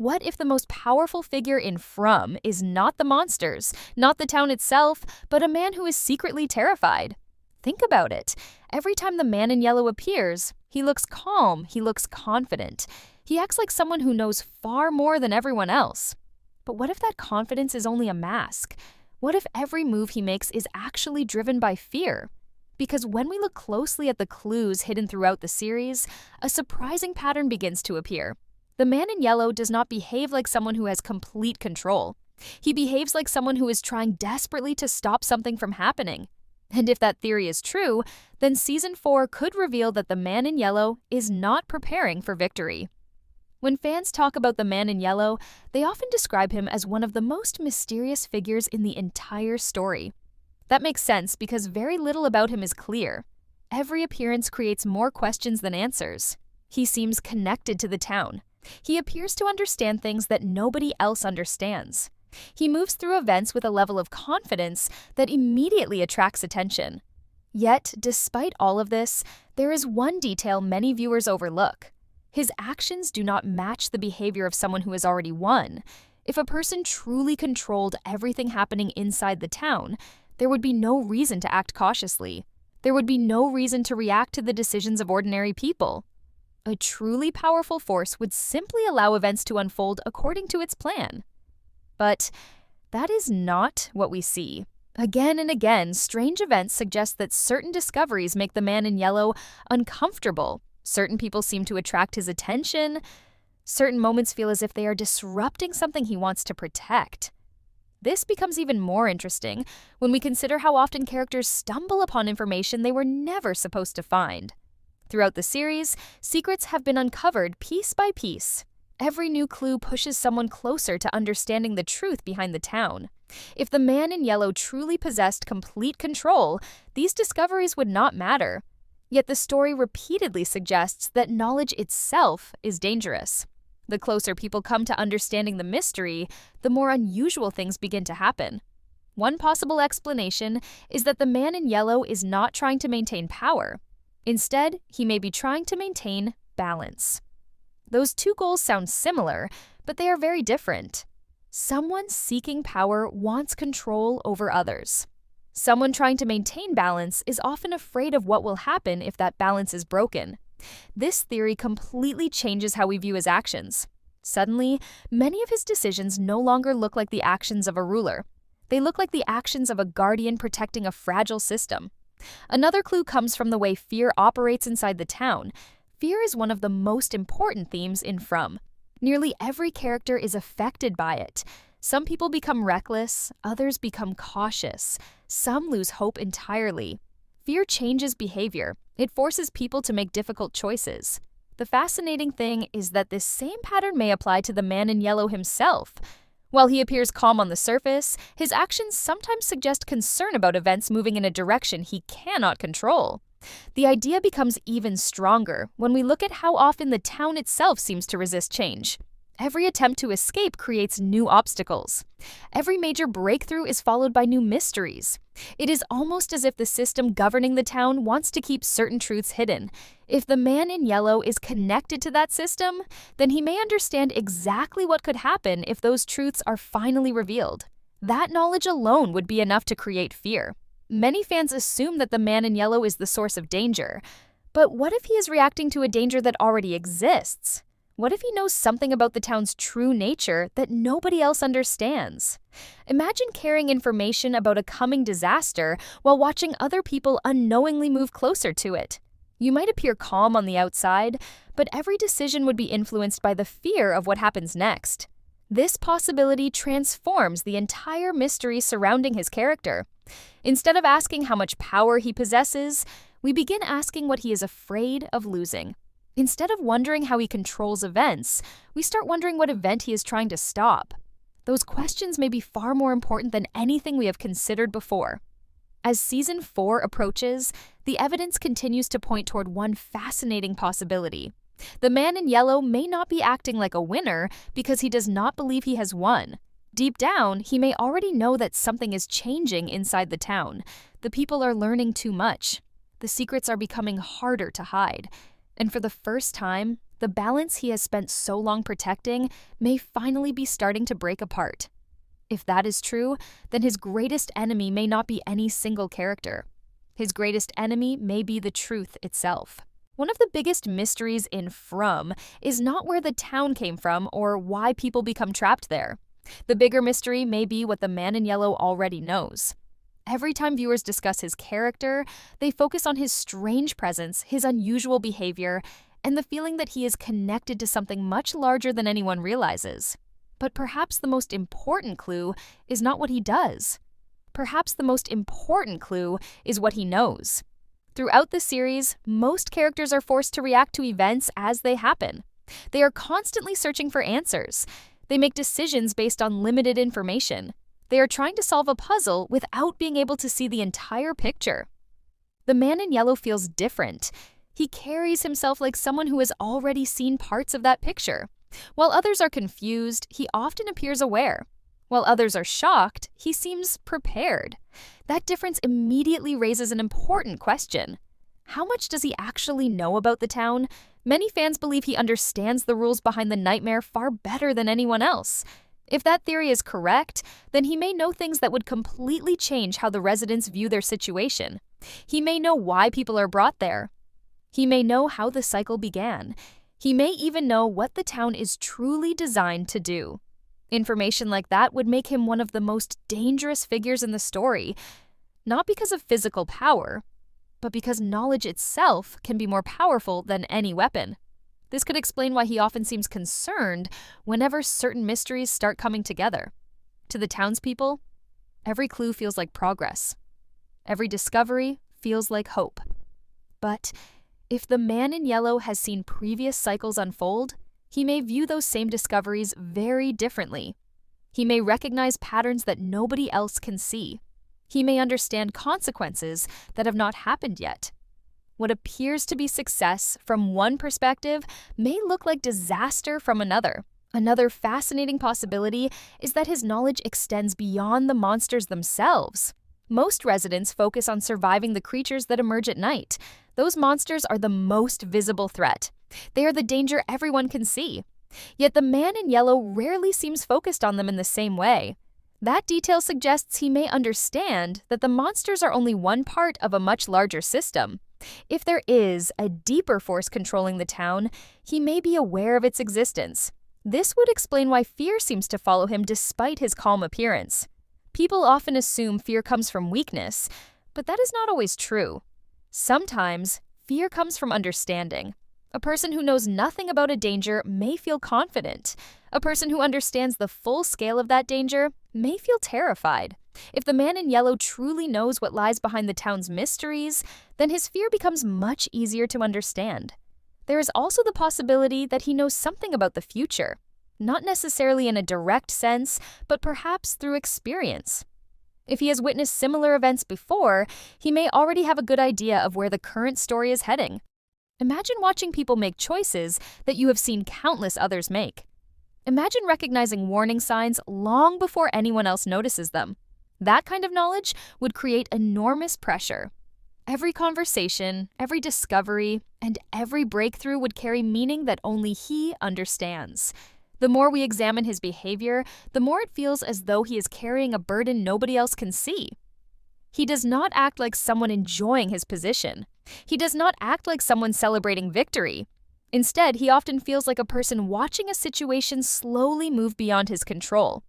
What if the most powerful figure in From is not the monsters, not the town itself, but a man who is secretly terrified? Think about it. Every time the man in yellow appears, he looks calm, he looks confident. He acts like someone who knows far more than everyone else. But what if that confidence is only a mask? What if every move he makes is actually driven by fear? Because when we look closely at the clues hidden throughout the series, a surprising pattern begins to appear. The man in yellow does not behave like someone who has complete control. He behaves like someone who is trying desperately to stop something from happening. And if that theory is true, then Season 4 could reveal that the man in yellow is not preparing for victory. When fans talk about the man in yellow, they often describe him as one of the most mysterious figures in the entire story. That makes sense because very little about him is clear. Every appearance creates more questions than answers. He seems connected to the town. He appears to understand things that nobody else understands. He moves through events with a level of confidence that immediately attracts attention. Yet, despite all of this, there is one detail many viewers overlook. His actions do not match the behavior of someone who has already won. If a person truly controlled everything happening inside the town, there would be no reason to act cautiously. There would be no reason to react to the decisions of ordinary people. A truly powerful force would simply allow events to unfold according to its plan. But that is not what we see. Again and again, strange events suggest that certain discoveries make the man in yellow uncomfortable. Certain people seem to attract his attention. Certain moments feel as if they are disrupting something he wants to protect. This becomes even more interesting when we consider how often characters stumble upon information they were never supposed to find. Throughout the series, secrets have been uncovered piece by piece. Every new clue pushes someone closer to understanding the truth behind the town. If the man in yellow truly possessed complete control, these discoveries would not matter. Yet the story repeatedly suggests that knowledge itself is dangerous. The closer people come to understanding the mystery, the more unusual things begin to happen. One possible explanation is that the man in yellow is not trying to maintain power. Instead, he may be trying to maintain balance. Those two goals sound similar, but they are very different. Someone seeking power wants control over others. Someone trying to maintain balance is often afraid of what will happen if that balance is broken. This theory completely changes how we view his actions. Suddenly, many of his decisions no longer look like the actions of a ruler. They look like the actions of a guardian protecting a fragile system. Another clue comes from the way fear operates inside the town. Fear is one of the most important themes in From. Nearly every character is affected by it. Some people become reckless, others become cautious. Some lose hope entirely. Fear changes behavior. It forces people to make difficult choices. The fascinating thing is that this same pattern may apply to the man in yellow himself. While he appears calm on the surface, his actions sometimes suggest concern about events moving in a direction he cannot control. The idea becomes even stronger when we look at how often the town itself seems to resist change. Every attempt to escape creates new obstacles. Every major breakthrough is followed by new mysteries. It is almost as if the system governing the town wants to keep certain truths hidden. If the man in yellow is connected to that system, then he may understand exactly what could happen if those truths are finally revealed. That knowledge alone would be enough to create fear. Many fans assume that the man in yellow is the source of danger. But what if he is reacting to a danger that already exists? What if he knows something about the town's true nature that nobody else understands? Imagine carrying information about a coming disaster while watching other people unknowingly move closer to it. You might appear calm on the outside, but every decision would be influenced by the fear of what happens next. This possibility transforms the entire mystery surrounding his character. Instead of asking how much power he possesses, we begin asking what he is afraid of losing. Instead of wondering how he controls events, we start wondering what event he is trying to stop. Those questions may be far more important than anything we have considered before. As Season 4 approaches, the evidence continues to point toward one fascinating possibility. The man in yellow may not be acting like a winner because he does not believe he has won. Deep down, he may already know that something is changing inside the town. The people are learning too much. The secrets are becoming harder to hide. And for the first time, The balance he has spent so long protecting may finally be starting to break apart. If that is true, then his greatest enemy may not be any single character. His greatest enemy may be the truth itself. One of the biggest mysteries in From is not where the town came from or why people become trapped there. The bigger mystery may be what the man in yellow already knows. Every time viewers discuss his character, they focus on his strange presence, his unusual behavior, and the feeling that he is connected to something much larger than anyone realizes. But perhaps the most important clue is not what he does. Perhaps the most important clue is what he knows. Throughout the series, most characters are forced to react to events as they happen. They are constantly searching for answers. They make decisions based on limited information. They are trying to solve a puzzle without being able to see the entire picture. The man in yellow feels different. He carries himself like someone who has already seen parts of that picture. While others are confused, he often appears aware. While others are shocked, he seems prepared. That difference immediately raises an important question. How much does he actually know about the town? Many fans believe he understands the rules behind the nightmare far better than anyone else. If that theory is correct, then he may know things that would completely change how the residents view their situation. He may know why people are brought there. He may know how the cycle began. He may even know what the town is truly designed to do. Information like that would make him one of the most dangerous figures in the story, not because of physical power, but because knowledge itself can be more powerful than any weapon. This could explain why he often seems concerned whenever certain mysteries start coming together. To the townspeople, every clue feels like progress. Every discovery feels like hope. But if the man in yellow has seen previous cycles unfold, he may view those same discoveries very differently. He may recognize patterns that nobody else can see. He may understand consequences that have not happened yet. What appears to be success from one perspective may look like disaster from another. Another fascinating possibility is that his knowledge extends beyond the monsters themselves. Most residents focus on surviving the creatures that emerge at night. Those monsters are the most visible threat. They are the danger everyone can see. Yet the man in yellow rarely seems focused on them in the same way. That detail suggests he may understand that the monsters are only one part of a much larger system. If there is a deeper force controlling the town, he may be aware of its existence. This would explain why fear seems to follow him despite his calm appearance. People often assume fear comes from weakness, but that is not always true. Sometimes, fear comes from understanding. A person who knows nothing about a danger may feel confident. A person who understands the full scale of that danger may feel terrified. If the man in yellow truly knows what lies behind the town's mysteries, then his fear becomes much easier to understand. There is also the possibility that he knows something about the future, not necessarily in a direct sense, but perhaps through experience. If he has witnessed similar events before, he may already have a good idea of where the current story is heading. Imagine watching people make choices that you have seen countless others make. Imagine recognizing warning signs long before anyone else notices them. That kind of knowledge would create enormous pressure. Every conversation, every discovery, and every breakthrough would carry meaning that only he understands. The more we examine his behavior, the more it feels as though he is carrying a burden nobody else can see. He does not act like someone enjoying his position. He does not act like someone celebrating victory. Instead, he often feels like a person watching a situation slowly move beyond his control.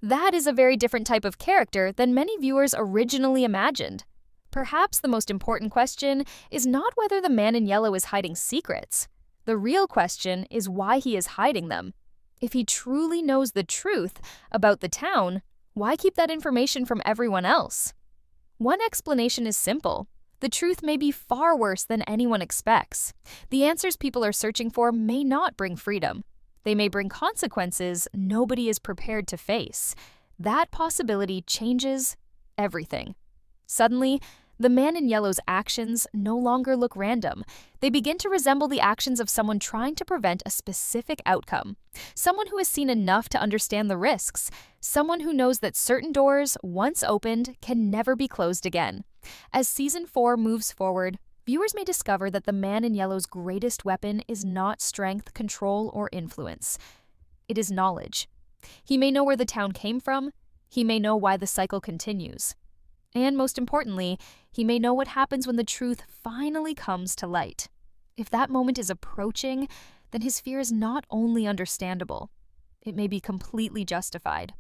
That is a very different type of character than many viewers originally imagined. Perhaps the most important question is not whether the man in yellow is hiding secrets. The real question is why he is hiding them. If he truly knows the truth about the town, why keep that information from everyone else? One explanation is simple. The truth may be far worse than anyone expects. The answers people are searching for may not bring freedom. They may bring consequences nobody is prepared to face. That possibility changes everything. Suddenly, the man in yellow's actions no longer look random. They begin to resemble the actions of someone trying to prevent a specific outcome. Someone who has seen enough to understand the risks. Someone who knows that certain doors, once opened, can never be closed again. As Season 4 moves forward, viewers may discover that the man in yellow's greatest weapon is not strength, control, or influence. It is knowledge. He may know where the town came from, he may know why the cycle continues. And most importantly, he may know what happens when the truth finally comes to light. If that moment is approaching, then his fear is not only understandable, it may be completely justified.